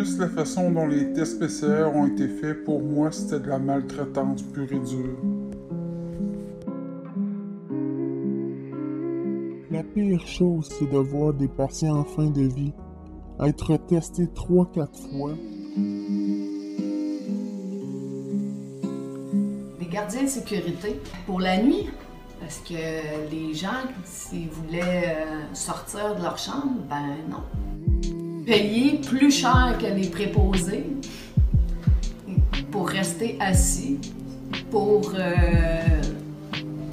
juste la façon dont les tests PCR ont été faits, pour moi, c'était de la maltraitance pure et dure. La pire chose, c'est de voir des patients en fin de vie être testés 3-4 fois. Les gardiens de sécurité pour la nuit, parce que les gens, s'ils voulaient sortir de leur chambre, ben non. Payer plus cher que les préposés pour rester assis, pour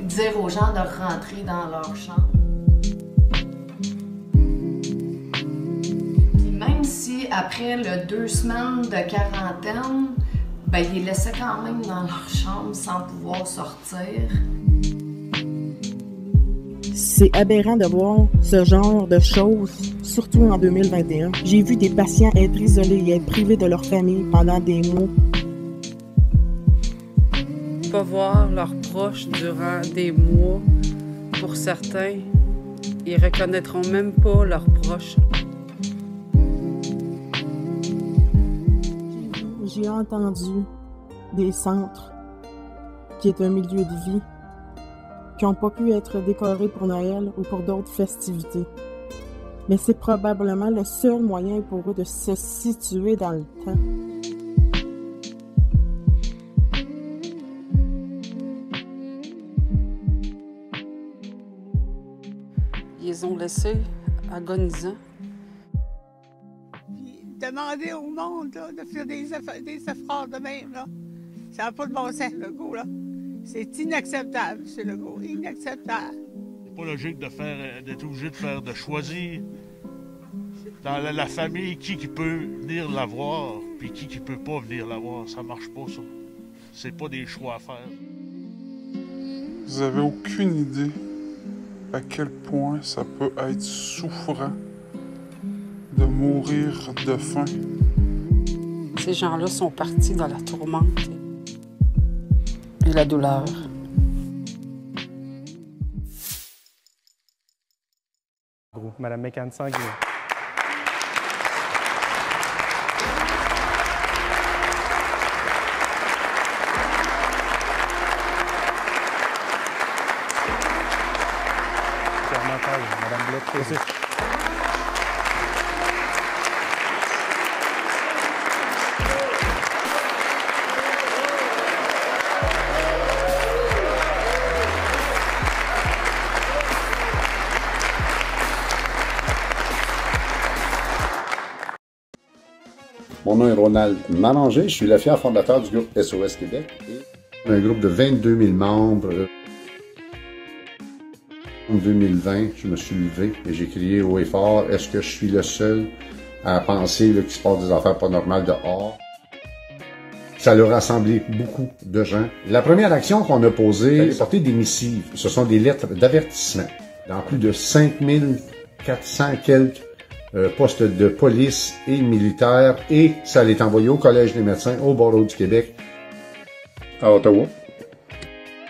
dire aux gens de rentrer dans leur chambre. Même si après le 2 semaines de quarantaine, ben, ils les laissaient quand même dans leur chambre sans pouvoir sortir. C'est aberrant de voir ce genre de choses, surtout en 2021. J'ai vu des patients être isolés et être privés de leur famille pendant des mois. Pas voir leurs proches durant des mois, pour certains, ils reconnaîtront même pas leurs proches. J'ai entendu des centres qui est un milieu de vie qui n'ont pas pu être décorés pour Noël ou pour d'autres festivités. Mais c'est probablement le seul moyen pour eux de se situer dans le temps. Ils les ont laissés agonisants. Demander au monde là, de faire des efforts de même, là. Ça n'a pas de bon sens, Legault, là. C'est inacceptable, M. Legault, inacceptable. C'est pas logique d'être obligé de choisir dans la famille qui peut venir la voir, puis qui peut pas venir la voir. Ça marche pas, ça. C'est pas des choix à faire. Vous avez aucune idée à quel point ça peut être souffrant de mourir de faim. Ces gens-là sont partis dans la tourmente et la douleur. Madame Mécan-Sanguinet. Madame Blais. Mon nom est Ronald Maranger, je suis le fier fondateur du groupe SOS Québec. Un groupe de 22 000 membres. En 2020, je me suis levé et j'ai crié haut et fort, est-ce que je suis le seul à penser qu'il se passe des affaires pas normales dehors? Ça a rassemblé beaucoup de gens. La première action qu'on a posée, c'est porter des missives. Ce sont des lettres d'avertissement dans plus de 5400 quelques postes de police et militaires, et ça allait envoyé au Collège des médecins, au barreau du Québec, à Ottawa.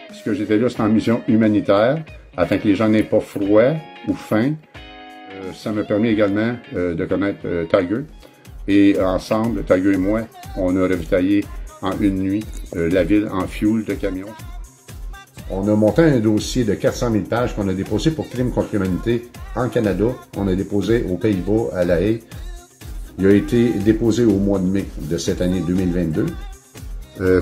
Puisque j'étais là, c'était en mission humanitaire, afin que les gens n'aient pas froid ou faim. Ça m'a permis également de connaître Tiger. Et ensemble, Tiger et moi, on a ravitaillé en une nuit la ville en fuel de camions. On a monté un dossier de 400 000 pages qu'on a déposé pour crimes contre l'humanité en Canada. On a déposé aux Pays-Bas, à La Haye. Il a été déposé au mois de mai de cette année 2022.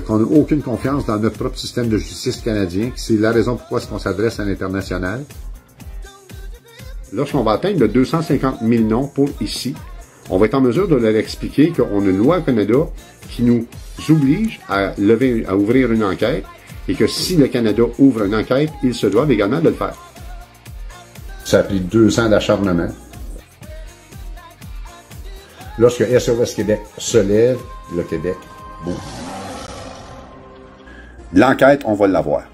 Qu'on n'a aucune confiance dans notre propre système de justice canadien. C'est la raison pourquoi on s'adresse à l'international. Lorsqu'on va atteindre le 250 000 noms pour ici, on va être en mesure de leur expliquer qu'on a une loi au Canada qui nous oblige à ouvrir une enquête, et que si le Canada ouvre une enquête, ils se doivent également de le faire. Ça a pris 2 ans d'acharnement. Lorsque SOS Québec se lève, le Québec bouge. L'enquête, on va l'avoir.